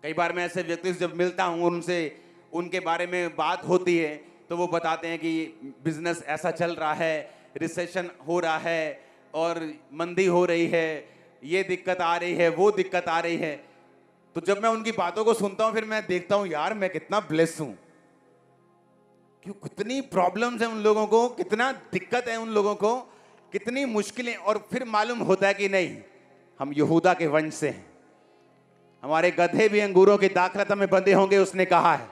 कई बार मैं ऐसे व्यक्ति से जब मिलता हूँ, उनसे उनके बारे में बात होती है तो वो बताते हैं कि बिजनेस ऐसा चल रहा है, रिसेशन हो रहा है और मंदी हो रही है, ये दिक्कत आ रही है, वो दिक्कत आ रही है। तो जब मैं उनकी बातों को सुनता हूं, फिर मैं देखता हूं यार मैं कितना ब्लेस हूं, क्यों कितनी प्रॉब्लम्स हैं उन लोगों को, कितना दिक्कत है उन लोगों को, कितनी मुश्किलें। और फिर मालूम होता है कि नहीं, हम यहूदा के वंश से हैं, हमारे गधे भी अंगूरों की दाखलता में बंधे होंगे, उसने कहा है।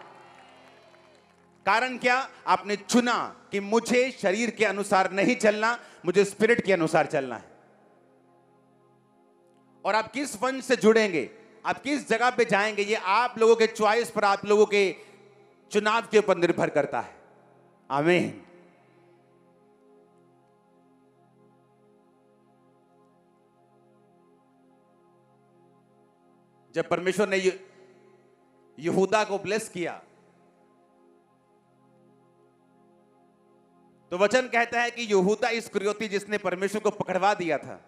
कारण क्या? आपने चुना कि मुझे शरीर के अनुसार नहीं चलना, मुझे स्पिरिट के अनुसार चलना है। और आप किस वंश से जुड़ेंगे, आप किस जगह पे जाएंगे, ये आप लोगों के चॉइस पर, आप लोगों के चुनाव के ऊपर निर्भर करता है। आमीन। जब परमेश्वर ने यहूदा को ब्लेस किया तो वचन कहता है कि यहूदा इस्करियोती, जिसने परमेश्वर को पकड़वा दिया था,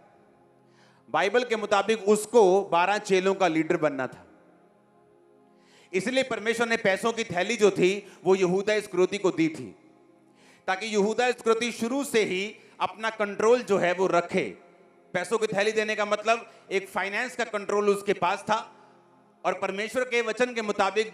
बाइबल के मुताबिक उसको 12 चेलों का लीडर बनना था। इसलिए परमेश्वर ने पैसों की थैली जो थी वो यहूदा इस्करियोती को दी थी, ताकि यहूदा इस्करियोती शुरू से ही अपना कंट्रोल जो है वो रखे। पैसों की थैली देने का मतलब एक फाइनेंस का कंट्रोल उसके पास था, और परमेश्वर के वचन के मुताबिक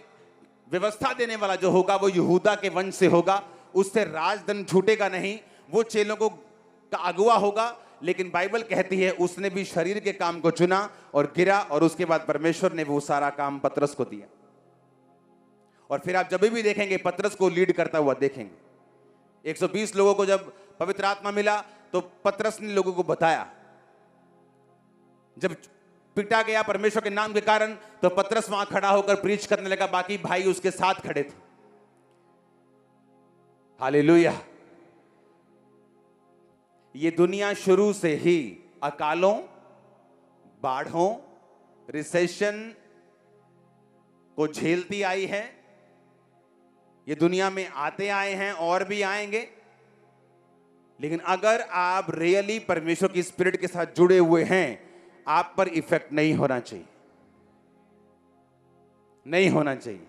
व्यवस्था देने वाला जो होगा वो यहूदा के वंश से होगा, उससे राजधन छूटेगा नहीं, वो चेलों को का अगुवा होगा। लेकिन बाइबल कहती है उसने भी शरीर के काम को चुना और गिरा, और उसके बाद परमेश्वर ने वो सारा काम पतरस को दिया। और फिर आप जब भी देखेंगे पतरस को लीड करता हुआ देखेंगे। 120 लोगों को जब पवित्र आत्मा मिला तो पतरस ने लोगों को बताया। जब पिटा गया परमेश्वर के नाम के कारण तो पतरस वहां खड़ा होकर प्रीच करने लगा, बाकी भाई उसके साथ खड़े थे। हालेलुया। ये दुनिया शुरू से ही अकालों, बाढ़ों, रिसेशन को झेलती आई है। ये दुनिया में आते आए हैं और भी आएंगे। लेकिन अगर आप रियली परमेश्वर की स्पिरिट के साथ जुड़े हुए हैं, आप पर इफेक्ट नहीं होना चाहिए, नहीं होना चाहिए।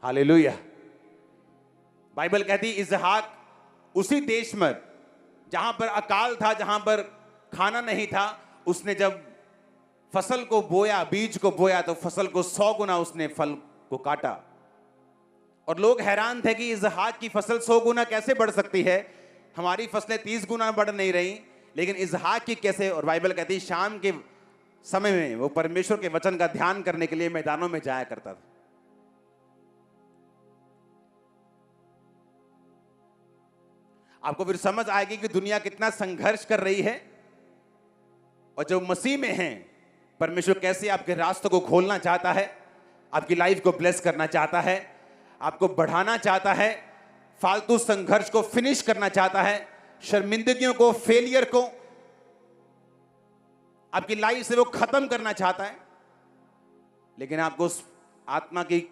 हालेलुया। बाइबल कहती इसहाक उसी देश में जहां पर अकाल था, जहां पर खाना नहीं था, उसने जब फसल को बोया, बीज को बोया, तो फसल को 100 गुना उसने फल को काटा। और लोग हैरान थे कि इसहाक की फसल 100 गुना कैसे बढ़ सकती है, हमारी फसलें 30 गुना बढ़ नहीं रही, लेकिन इसहाक की कैसे। और बाइबल कहती है शाम के समय में वो परमेश्वर के वचन का ध्यान करने के लिए मैदानों में जाया करता था। आपको फिर समझ आएगी कि दुनिया कितना संघर्ष कर रही है, और जो मसीह में हैं, परमेश्वर कैसे आपके रास्तों को खोलना चाहता है, आपकी लाइफ को ब्लेस करना चाहता है, आपको बढ़ाना चाहता है, फालतू संघर्ष को फिनिश करना चाहता है, शर्मिंदगियों को, फेलियर को आपकी लाइफ से वो खत्म करना चाहता है। लेकिन आपको उस आत्मा की,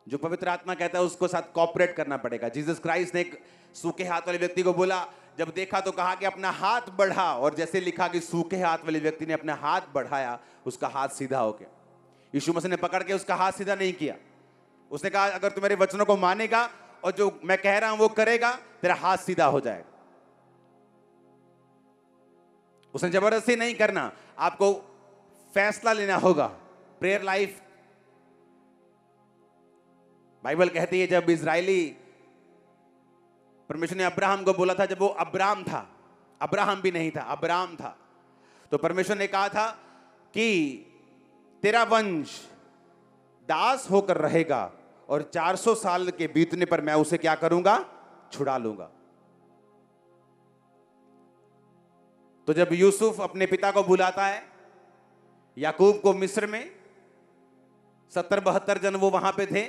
जो पवित्र आत्मा कहता है, उसको साथ कॉपरेट करना पड़ेगा। जीसस क्राइस्ट ने एक सूखे हाथ वाले व्यक्ति को बोला, जब देखा तो कहा कि अपना हाथ बढ़ा, और जैसे लिखा कि सूखे हाथ वाले व्यक्ति ने अपना हाथ बढ़ाया, उसका हाथ सीधा हो गया। यीशु मसीह ने पकड़ के उसका हाथ सीधा नहीं किया, उसने कहा अगर तू मेरे वचनों को मानेगा और जो मैं कह रहा हूं वो करेगा, तेरा हाथ सीधा हो जाएगा। उसने जबरदस्ती नहीं करना, आपको फैसला लेना होगा। प्रेयर लाइफ, बाइबल कहती है जब इजरायली, परमेश्वर ने अब्राहम को बोला था, जब वो अब्राम था, अब्राहम भी नहीं था, अब्राम था, तो परमेश्वर ने कहा था कि तेरा वंश दास होकर रहेगा और 400 साल के बीतने पर मैं उसे क्या करूंगा, छुड़ा लूंगा। तो जब यूसुफ अपने पिता को बुलाता है, याकूब को मिस्र में, 70-72 जन वो वहां पे थे,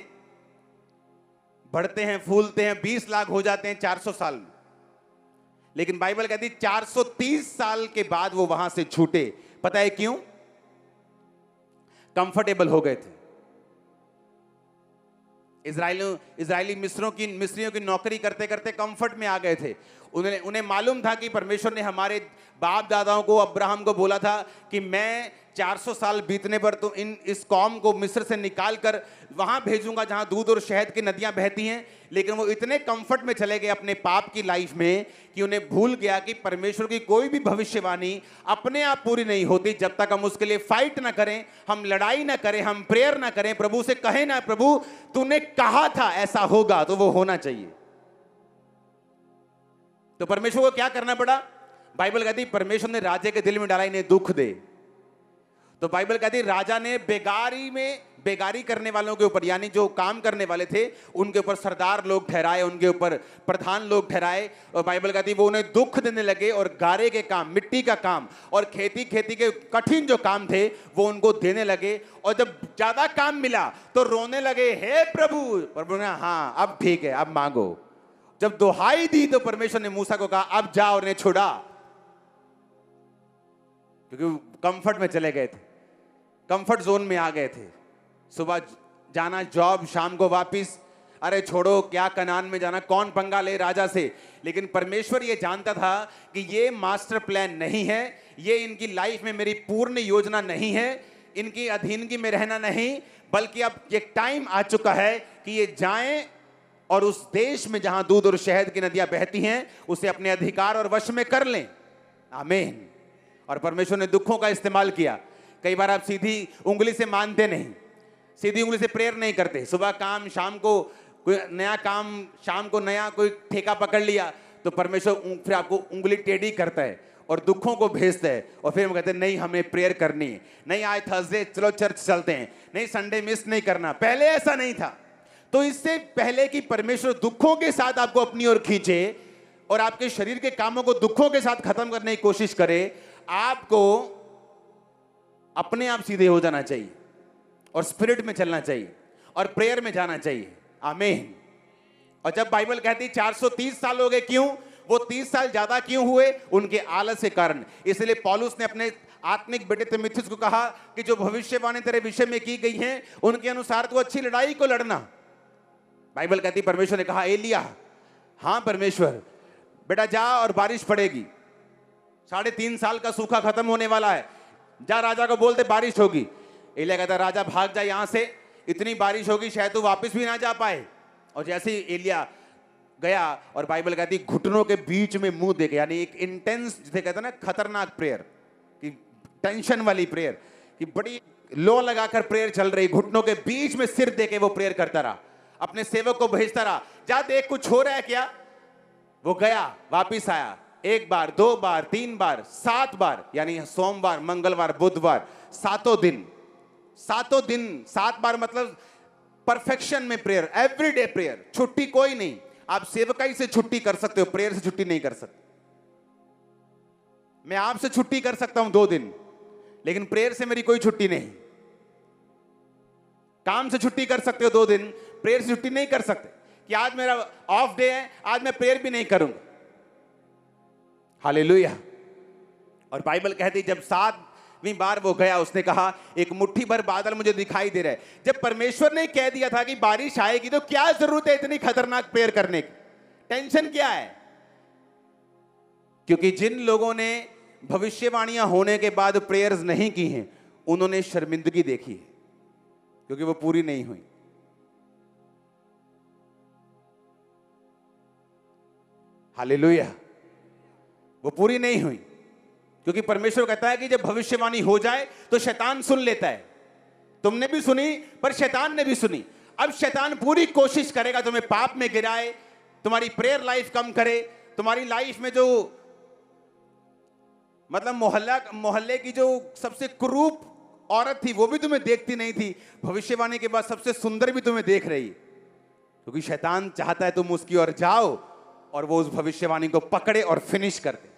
बढ़ते हैं, फूलते हैं, 20 लाख हो जाते हैं 400 साल में। लेकिन बाइबल कहती 430 साल के बाद वो वहां से छूटे। पता है क्यों? कंफर्टेबल हो गए थे। इजरायली मिस्रियों की नौकरी करते करते कंफर्ट में आ गए थे। उन्हें मालूम था कि परमेश्वर ने हमारे बाप दादाओं को, अब्राहम को बोला था कि मैं 400 साल बीतने पर तो इस कौम को मिस्र से निकाल कर वहां भेजूंगा जहां दूध और शहद की नदियां बहती हैं। लेकिन वो इतने कंफर्ट में चले गए अपने पाप की लाइफ में कि उन्हें भूल गया कि परमेश्वर की कोई भी भविष्यवाणी अपने आप पूरी नहीं होती जब तक हम उसके लिए फाइट ना करें, हम लड़ाई ना करें, हम प्रेयर ना करें, प्रभु से कहें ना, प्रभु तूने कहा था ऐसा होगा तो वो होना चाहिए। तो परमेश्वर को क्या करना पड़ा? बाइबल कहती परमेश्वर ने राजा के दिल में डाला इन्हें दुख दे। तो बाइबल कहती राजा ने बेगारी करने वालों के ऊपर, यानी जो काम करने वाले थे उनके ऊपर सरदार लोग ठहराए, उनके ऊपर प्रधान लोग ठहराए। और बाइबल कहती वो उन्हें दुख देने लगे और गारे के काम, मिट्टी का काम और खेती के कठिन जो काम थे वो उनको देने लगे। और जब ज्यादा काम मिला तो रोने लगे, हे प्रभु। प्रभु ने हाँ अब ठीक है, अब मांगो। जब दुहाई दी तो परमेश्वर ने मूसा को कहा अब जा और इन्हें छुड़ा, क्योंकि कंफर्ट में चले गए थे, कंफर्ट जोन में आ गए थे। सुबह जाना जॉब, शाम को वापिस, अरे छोड़ो क्या कनान में जाना, कौन पंगा ले राजा से। लेकिन परमेश्वर ये जानता था कि ये मास्टर प्लान नहीं है, ये इनकी लाइफ में मेरी पूर्ण योजना नहीं है, इनकी अधीनगी में रहना नहीं, बल्कि अब एक टाइम आ चुका है कि ये जाएं और उस देश में जहां दूध और शहद की नदियां बहती हैं उसे अपने अधिकार और वश में कर लें। आमीन। और परमेश्वर ने दुखों का इस्तेमाल किया। कई बार आप सीधी उंगली से मानते नहीं, सीधी उंगली से प्रेयर नहीं करते। सुबह काम, शाम को कोई नया काम, शाम को नया कोई ठेका पकड़ लिया तो परमेश्वर फिर आपको उंगली टेढ़ी करता है और दुखों को भेजता है। और फिर हम कहते हैं नहीं हमें प्रेयर करनी है, नहीं आज थर्सडे चलो चर्च चलते हैं, नहीं संडे मिस नहीं करना। पहले ऐसा नहीं था। तो इससे पहले कि परमेश्वर दुखों के साथ आपको अपनी ओर खींचे और आपके शरीर के कामों को दुखों के साथ खत्म करने की कोशिश करे, आपको अपने आप सीधे हो जाना चाहिए और स्पिरिट में चलना चाहिए और प्रेयर में जाना चाहिए। आमीन। और जब बाइबल कहती 430 साल हो गए, क्यों? वो 30 साल ज्यादा क्यों हुए? उनके आलस के कारण। इसलिए पौलुस ने अपने आत्मिक बेटे तीमुथियुस को कहा कि जो भविष्यवाणी तेरे विषय में की गई है उनके अनुसार तो अच्छी लड़ाई को लड़ना। बाइबल कहती परमेश्वर ने कहा एलिया, हाँ परमेश्वर, बेटा जा और बारिश पड़ेगी, 3.5 साल का सूखा खत्म होने वाला है, जा राजा को बोलते बारिश होगी। एलिया कहता राजा भाग जा यहां से, इतनी बारिश होगी शायद तू वापस भी ना जा पाए। और जैसे ही एलिया गया और बाइबल कहती घुटनों के बीच में मुंह देके, यानी एक इंटेंस जिसे कहते हैं ना खतरनाक प्रेयर, कि टेंशन वाली प्रेयर, कि बड़ी लो लगाकर प्रेयर चल रही, घुटनों के बीच में सिर देके वो प्रेयर करता रहा, अपने सेवक को भेजता रहा, जा देख कुछ हो रहा है क्या। वो गया, वापिस आया, 1 बार 2 बार 3 बार 7 बार, यानी सोमवार मंगलवार बुधवार 7 दिन, 7 बार मतलब परफेक्शन में प्रेयर, एवरीडे प्रेयर, छुट्टी कोई नहीं। आप सेवकाई से छुट्टी कर सकते हो, प्रेयर से छुट्टी नहीं कर सकते। मैं आपसे छुट्टी कर सकता हूं 2 दिन, लेकिन प्रेयर से मेरी कोई छुट्टी नहीं। काम से छुट्टी कर सकते हो 2 दिन, प्रेयर से छुट्टी नहीं कर सकते कि आज मेरा ऑफ डे है, आज मैं प्रेयर भी नहीं करूंगा। हालेलुया। और बाइबल कहती जब 7वीं बार वो गया, उसने कहा एक मुट्ठी भर बादल मुझे दिखाई दे रहा है। जब परमेश्वर ने कह दिया था कि बारिश आएगी तो क्या जरूरत है इतनी खतरनाक प्रेयर करने की? टेंशन क्या है? क्योंकि जिन लोगों ने भविष्यवाणियां होने के बाद प्रेयर्स नहीं की हैं उन्होंने शर्मिंदगी देखी है, क्योंकि वो पूरी नहीं हुई। हालेलुया। वो पूरी नहीं हुई, क्योंकि परमेश्वर कहता है कि जब भविष्यवाणी हो जाए तो शैतान सुन लेता है। तुमने भी सुनी पर शैतान ने भी सुनी। अब शैतान पूरी कोशिश करेगा तुम्हें पाप में गिराए, तुम्हारी प्रेयर लाइफ कम करे, तुम्हारी लाइफ में जो मतलब मोहल्ले की जो सबसे कुरूप औरत थी वो भी तुम्हें देखती नहीं थी, भविष्यवाणी के बाद सबसे सुंदर भी तुम्हें देख रही, क्योंकि शैतान चाहता है तुम उसकी ओर जाओ और वो उस भविष्यवाणी को पकड़े और फिनिश कर दे।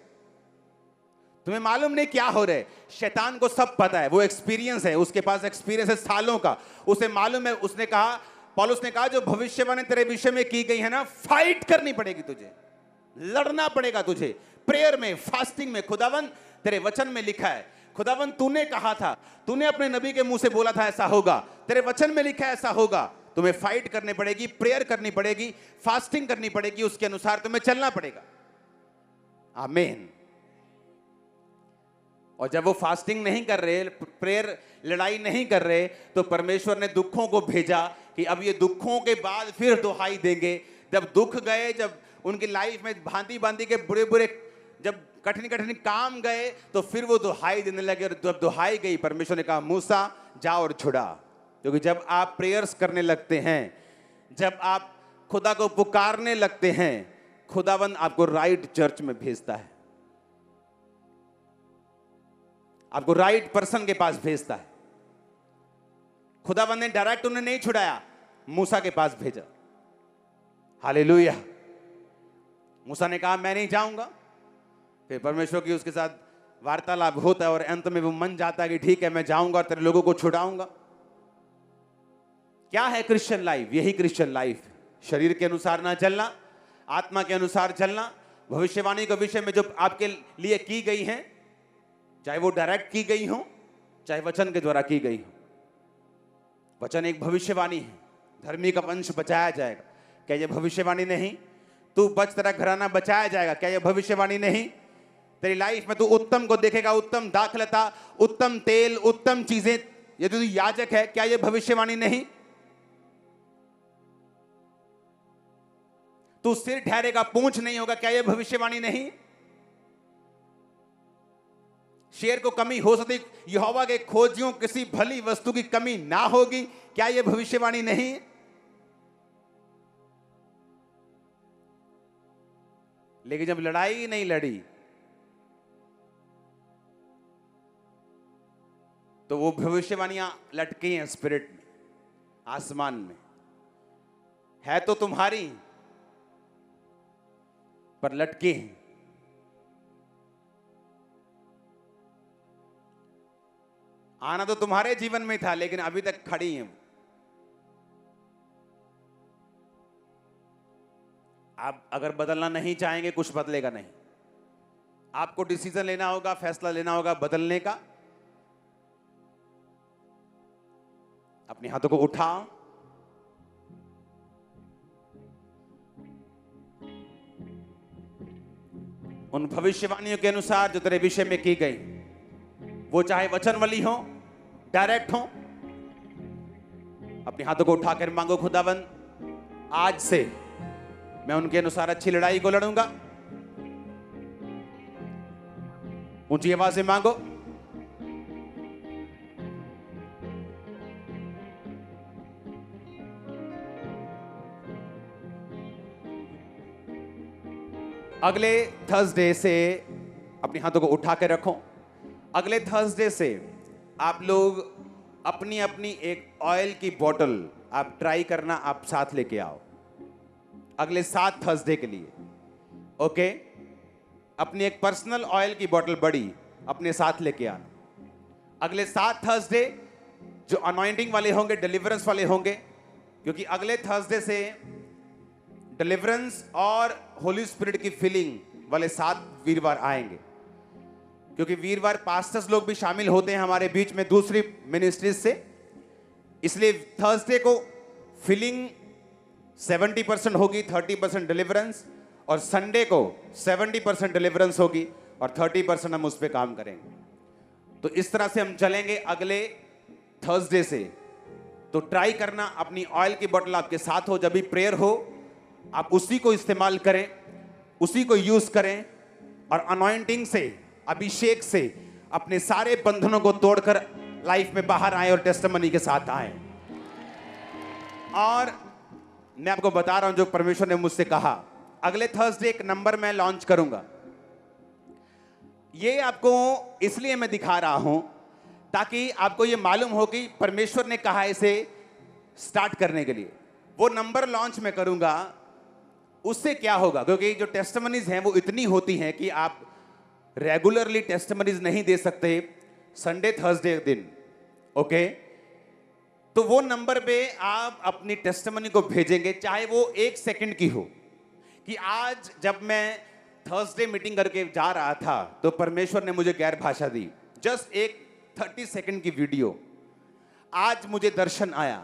तुम्हें मालूम नहीं क्या हो रहा है, शैतान को सब पता है, वो एक्सपीरियंस है, उसके पास एक्सपीरियंस है सालों का, उसे मालूम है। उसने कहा, पौलुस ने कहा जो भविष्यवाणी तेरे विषय में की गई है ना, फाइट करनी पड़ेगी तुझे, लड़ना पड़ेगा तुझे प्रेयर में, फास्टिंग में। खुदावन तेरे वचन में लिखा है, खुदावन तूने कहा था, तूने अपने नबी के मुंह से बोला था ऐसा होगा, तेरे वचन में लिखा है ऐसा होगा। तुम्हें फाइट करनी पड़ेगी, प्रेयर करनी पड़ेगी, फास्टिंग करनी पड़ेगी, उसके अनुसार तुम्हें चलना पड़ेगा। आमीन। और जब वो फास्टिंग नहीं कर रहे, प्रेयर, लड़ाई नहीं कर रहे, तो परमेश्वर ने दुखों को भेजा कि अब ये दुखों के बाद फिर दुहाई देंगे। जब दुख गए, जब उनकी लाइफ में भांति भांति के बुरे बुरे, जब कठिन कठिन काम गए, तो फिर वो दुहाई देने लगे। और जब दुहाई गई, परमेश्वर ने कहा मूसा जा और छुड़ा। क्योंकि जब आप प्रेयर्स करने लगते हैं, जब आप खुदा को पुकारने लगते हैं, खुदावंद आपको राइट चर्च में भेजता है, आपको राइट पर्सन के पास भेजता है। खुदावंद ने डायरेक्ट उन्हें नहीं छुड़ाया, मूसा के पास भेजा। हालेलुया। मूसा ने कहा मैं नहीं जाऊंगा। फिर परमेश्वर की उसके साथ वार्तालाप होता है और अंत में वो मन जाता है कि ठीक है मैं जाऊंगा और तेरे लोगों को छुड़ाऊंगा। क्या है क्रिश्चियन लाइफ? यही क्रिश्चियन लाइफ। शरीर के अनुसार ना चलना, आत्मा के अनुसार चलना। भविष्यवाणी के विषय में जो आपके लिए की गई है, चाहे वो डायरेक्ट की गई हो, चाहे वचन के द्वारा की गई हो। वचन एक भविष्यवाणी है, धर्मी का वंश बचाया जाएगा, क्या यह भविष्यवाणी नहीं? तू बच, तेरा घराना बचाया जाएगा, क्या यह भविष्यवाणी नहीं? तेरी लाइफ में तू उत्तम को देखेगा, उत्तम दाखलता, उत्तम तेल, उत्तम चीजें। यदि तू याजक है, क्या यह भविष्यवाणी नहीं? तू सिर ठहरेगा, पूंछ नहीं होगा, क्या यह भविष्यवाणी नहीं? शेर को कमी हो सकती, यहोवा के खोजियों किसी भली वस्तु की कमी ना होगी, क्या यह भविष्यवाणी नहीं? लेकिन जब लड़ाई नहीं लड़ी, तो वो भविष्यवाणियां लटकी हैं स्पिरिट में, आसमान में। है तो तुम्हारी, पर लटकी हैं। आना तो तुम्हारे जीवन में था, लेकिन अभी तक खड़ी हैं। आप अगर बदलना नहीं चाहेंगे, कुछ बदलेगा नहीं। आपको डिसीजन लेना होगा, फैसला लेना होगा बदलने का। अपने हाथों को उठाओ, उन भविष्यवाणियों के अनुसार जो तेरे विषय में की गई, वो चाहे वचन वाली हो, डायरेक्ट हो। अपने हाथों को उठाकर मांगो, खुदावंद आज से मैं उनके अनुसार अच्छी लड़ाई को लड़ूंगा। ऊंची आवाज से मांगो। अगले थर्सडे से अपने हाथों को उठा के रखो। अगले थर्सडे से आप लोग अपनी अपनी एक ऑयल की बोतल आप ट्राई करना, आप साथ लेके आओ अगले 7 थर्सडे के लिए। ओके, अपनी एक पर्सनल ऑयल की बोतल बड़ी अपने साथ लेके आना। अगले 7 थर्सडे जो अनॉइंटिंग वाले होंगे, डिलीवरेंस वाले होंगे, क्योंकि अगले थर्सडे से डिलीवरेंस और होली स्पिरिट की फीलिंग वाले 7 वीरवार आएंगे। क्योंकि वीरवार पास्टर्स लोग भी शामिल होते हैं हमारे बीच में दूसरी मिनिस्ट्रीज से, इसलिए थर्सडे को फीलिंग 70% होगी, 30% डिलीवरेंस, और संडे को 70% डिलीवरेंस होगी और 30% हम उस पर काम करेंगे। तो इस तरह से हम चलेंगे अगले थर्सडे से। तो ट्राई करना, अपनी ऑयल की बोतल आपके साथ हो, जब भी प्रेयर हो आप उसी को इस्तेमाल करें, उसी को यूज करें, और अनॉइंटिंग से, अभिषेक से अपने सारे बंधनों को तोड़कर लाइफ में बाहर आए और टेस्टिमनी के साथ आए। और मैं आपको बता रहा हूं जो परमेश्वर ने मुझसे कहा, अगले थर्सडे एक नंबर मैं लॉन्च करूंगा। ये आपको इसलिए मैं दिखा रहा हूं ताकि आपको ये मालूम हो कि परमेश्वर ने कहा इसे स्टार्ट करने के लिए। वो नंबर लॉन्च मैं करूंगा, उससे क्या होगा, क्योंकि जो टेस्टिमनीज हैं वो इतनी होती हैं कि आप रेगुलरली टेस्टिमनीज नहीं दे सकते संडे थर्सडे दिन। ओके, तो वो नंबर पे आप अपनी टेस्टिमनी को भेजेंगे, चाहे वो 1 सेकंड की हो, कि आज जब मैं थर्सडे मीटिंग करके जा रहा था तो परमेश्वर ने मुझे गैर भाषा दी, जस्ट एक 30 सेकंड की वीडियो। आज मुझे दर्शन आया,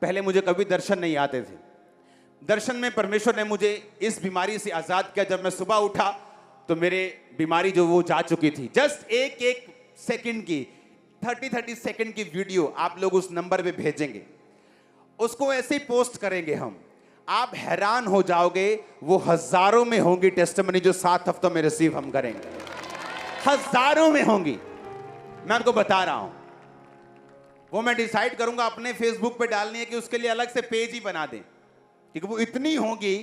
पहले मुझे कभी दर्शन नहीं आते थे। दर्शन में परमेश्वर ने मुझे इस बीमारी से आजाद किया। जब मैं सुबह उठा तो मेरे बीमारी जो वो जा चुकी थी, जस्ट एक सेकंड की 30 सेकंड की वीडियो आप लोग उस नंबर पे भेजेंगे, उसको ऐसे ही पोस्ट करेंगे हम, आप हैरान हो जाओगे, वो हजारों में होंगी टेस्टिमनी जो 7 हफ्तों में रिसीव हम करेंगे, हजारों में होंगी। मैं आपको बता रहा हूं, वो मैं डिसाइड करूंगा अपने फेसबुक पे डालनी है कि उसके लिए अलग से पेज ही बना दें, क्योंकि वो इतनी होंगी,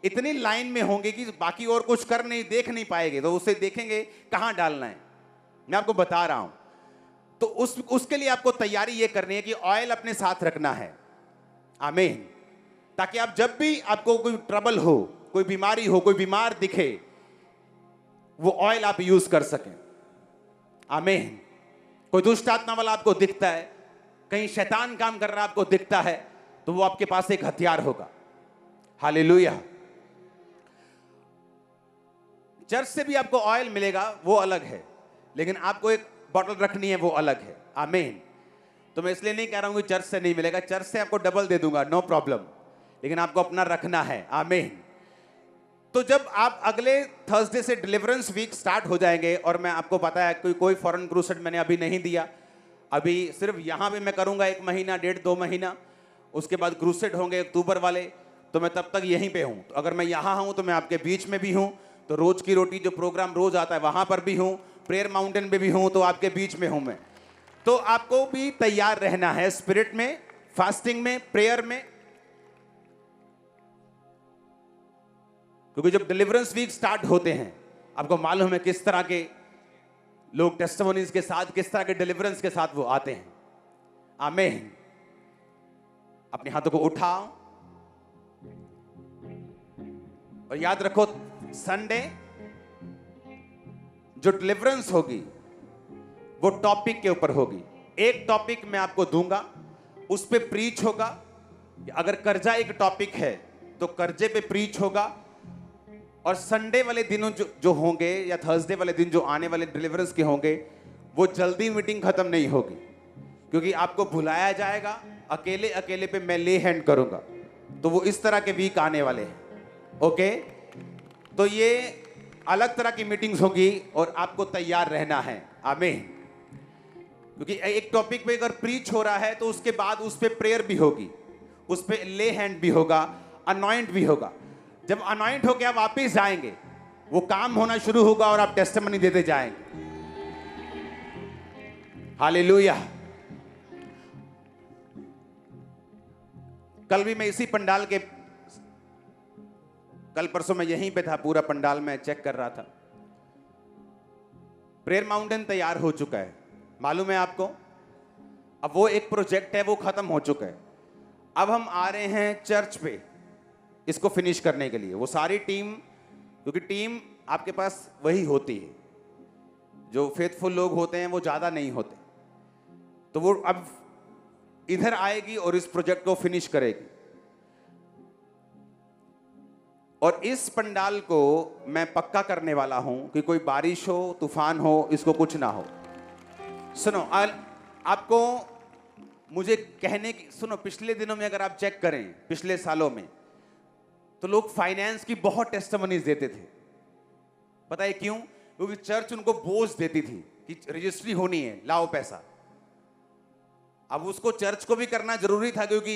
इतनी लाइन में होंगे कि बाकी और कुछ कर नहीं, देख नहीं पाएंगे, तो उसे देखेंगे कहां डालना है। मैं आपको बता रहा हूं, तो उसके लिए आपको तैयारी ये करनी है कि ऑयल अपने साथ रखना है। आमीन। ताकि आप जब भी आपको कोई ट्रबल हो, कोई बीमारी हो, कोई बीमार दिखे, वो ऑयल आप यूज कर सकें। आमीन। कोई दुष्ट आत्मा वाला आपको दिखता है, कहीं शैतान काम कर रहा आपको दिखता है, तो वो आपके पास एक हथियार होगा। हालेलुया। चर्च से भी आपको ऑयल मिलेगा, वो अलग है, लेकिन आपको एक बॉटल रखनी है, वो अलग है। आमीन। तो मैं इसलिए नहीं कह रहा हूं कि चर्च से नहीं मिलेगा, चर्च से आपको डबल दे दूंगा, नो प्रॉब्लम, लेकिन आपको अपना रखना है। आमीन। तो जब आप अगले थर्सडे से डिलीवरेंस वीक स्टार्ट हो जाएंगे, और मैं आपको पता है कोई फॉरेन क्रूसेड मैंने अभी नहीं दिया, अभी सिर्फ यहां पे मैं करूंगा 1 महीना, 1.5-2 महीना, उसके बाद क्रूसेड होंगे अक्टूबर वाले, तो मैं तब तक यहीं पे हूं। तो अगर मैं यहां हूं तो मैं आपके बीच में भी हूं, तो रोज की रोटी जो प्रोग्राम रोज आता है वहां पर भी हूं, प्रेयर माउंटेन पे भी हूं, तो आपके बीच में हूं मैं। तो आपको भी तैयार रहना है स्पिरिट में, फास्टिंग में, प्रेयर में, क्योंकि जब डिलीवरेंस वीक स्टार्ट होते हैं, आपको मालूम है किस तरह के लोग टेस्टिमोनीज के साथ, किस तरह के डिलीवरेंस के साथ वो आते हैं। आमीन। अपने हाथों को उठाओ और याद रखो, संडे जो डिलीवरेंस होगी वो टॉपिक के ऊपर होगी। एक टॉपिक मैं आपको दूंगा, उस पे प्रीच होगा। अगर कर्जा एक टॉपिक है तो कर्जे पे प्रीच होगा, और संडे वाले दिनों जो होंगे, या थर्सडे वाले दिन जो आने वाले डिलीवरेंस के होंगे, वो जल्दी मीटिंग खत्म नहीं होगी, क्योंकि आपको बुलाया जाएगा, अकेले अकेले पे मैं ले हैंड करूंगा। तो वो इस तरह के वीक आने वाले हैं। ओके, तो ये अलग तरह की मीटिंग्स होगी और आपको तैयार रहना है। आमीन। क्योंकि एक टॉपिक पे अगर प्रीच हो रहा है तो उसके बाद उस पे प्रेयर भी होगी, उस पे ले हैंड भी होगा, अनॉइंट भी होगा। जब अनॉइंट होके आप वापिस जाएंगे, वो काम होना शुरू होगा और आप टेस्टिमनी देते जाएंगे। हालेलुया। कल भी मैं इसी पंडाल के, कल परसों मैं यहीं पे था, पूरा पंडाल में चेक कर रहा था। प्रेयर माउंटेन तैयार हो चुका है, मालूम है आपको। अब वो एक प्रोजेक्ट है, वो खत्म हो चुका है। अब हम आ रहे हैं चर्च पे इसको फिनिश करने के लिए। वो सारी टीम, क्योंकि टीम आपके पास वही होती है, जो फेथफुल लोग होते हैं वो ज्यादा नहीं होते, तो वो अब इधर आएगी और इस प्रोजेक्ट को फिनिश करेगी। और इस पंडाल को मैं पक्का करने वाला हूं कि कोई बारिश हो, तूफान हो, इसको कुछ ना हो। सुनो, आपको मुझे कहने की, सुनो, पिछले दिनों में अगर आप चेक करें, पिछले सालों में, तो लोग फाइनेंस की बहुत टेस्टिमनीज देते थे। पता है क्यों? क्योंकि चर्च उनको बोझ देती थी कि रजिस्ट्री होनी है, लाओ पैसा। अब उसको चर्च को भी करना जरूरी था, क्योंकि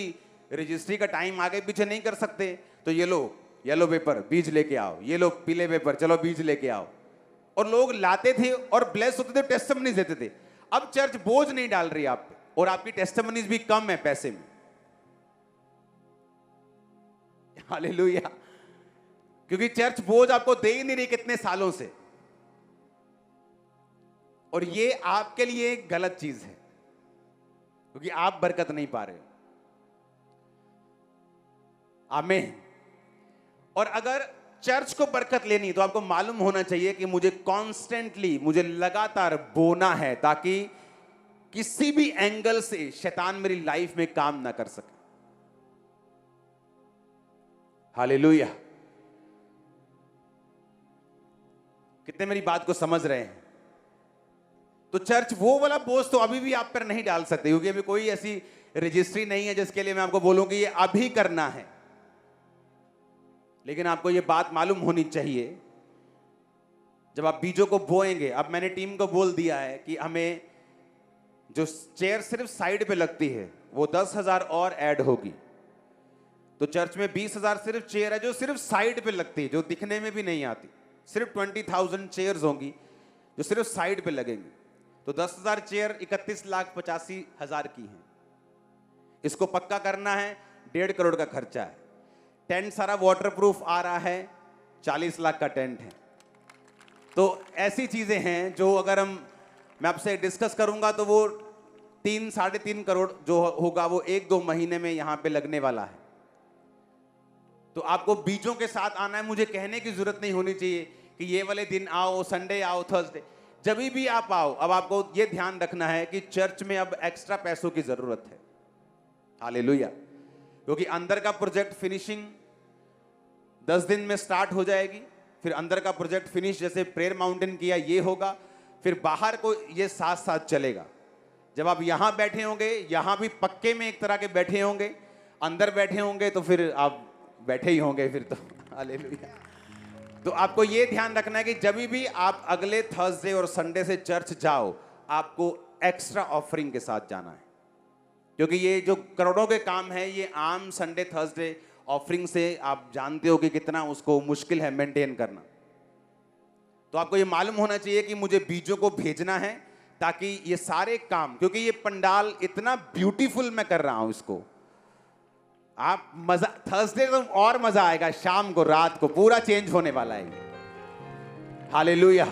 रजिस्ट्री का टाइम आगे पीछे नहीं कर सकते। तो ये लो येलो पेपर, बीज लेके आओ, ये लो पीले पेपर, चलो बीज लेके आओ। और लोग लाते थे और ब्लेस होते थे, टेस्टिमनीज देते थे। अब चर्च बोझ नहीं डाल रही आप पे, और आपकी टेस्टिमनीज भी कम है पैसे में। हालेलुया। क्योंकि चर्च बोझ आपको दे ही नहीं रही कितने सालों से, और ये आपके लिए एक गलत चीज है, क्योंकि आप बरकत नहीं पा रहे हो। आमीन। और अगर चर्च को बरकत लेनी, तो आपको मालूम होना चाहिए कि मुझे कॉन्स्टेंटली, मुझे लगातार बोना है, ताकि किसी भी एंगल से शैतान मेरी लाइफ में काम ना कर सके। हालेलुया। कितने मेरी बात को समझ रहे हैं? तो चर्च वो वाला बोझ तो अभी भी आप पर नहीं डाल सकते, क्योंकि अभी कोई ऐसी रजिस्ट्री नहीं है जिसके लिए मैं आपको बोलूं कि ये अभी करना है। लेकिन आपको ये बात मालूम होनी चाहिए, जब आप बीजों को बोएंगे, अब मैंने टीम को बोल दिया है कि हमें जो चेयर सिर्फ साइड पे लगती है वो 10,000 और ऐड होगी। तो चर्च में 20,000 सिर्फ चेयर है जो सिर्फ साइड पे लगती है, जो दिखने में भी नहीं आती। सिर्फ 20,000 चेयर्स होंगी जो सिर्फ साइड पे लगेंगी। तो 10,000 चेयर 31,85,000 की हैं। इसको पक्का करना है, 1.5 करोड़ का खर्चा है। टेंट सारा वाटरप्रूफ आ रहा है, 40 लाख का टेंट है। तो ऐसी चीजें हैं जो अगर मैं आपसे डिस्कस करूंगा तो वो 3-3.5 करोड़ जो होगा वो 1-2 महीने में यहां पे लगने वाला है। तो आपको बीजों के साथ आना है। मुझे कहने की जरूरत नहीं होनी चाहिए कि ये वाले दिन आओ, संडे आओ, थर्सडे, जब भी आप आओ। अब आपको ये ध्यान रखना है कि चर्च में अब एक्स्ट्रा पैसों की जरूरत है। हालेलुया। क्योंकि अंदर का प्रोजेक्ट फिनिशिंग 10 दिन में स्टार्ट हो जाएगी। फिर अंदर का प्रोजेक्ट फिनिश, जैसे प्रेयर माउंटेन किया, ये होगा। फिर बाहर को ये साथ साथ चलेगा। जब आप यहां बैठे होंगे, यहां भी पक्के में एक तरह के बैठे होंगे, अंदर बैठे होंगे तो फिर आप बैठे ही होंगे फिर तो। हालेलुया। तो आपको ये ध्यान रखना है कि जब भी आप अगले थर्सडे और संडे से चर्च जाओ, आपको एक्स्ट्रा ऑफरिंग के साथ जाना है। क्योंकि ये जो करोड़ों के काम है, ये आम संडे थर्सडे ऑफरिंग से आप जानते हो कि कितना उसको मुश्किल है मेंटेन करना। तो आपको ये मालूम होना चाहिए कि मुझे बीजों को भेजना है ताकि ये सारे काम, क्योंकि ये पंडाल इतना ब्यूटीफुल मैं कर रहा हूं इसको, आप मजा, थर्सडे तो और मजा आएगा, शाम को, रात को पूरा चेंज होने वाला है। हालेलुया।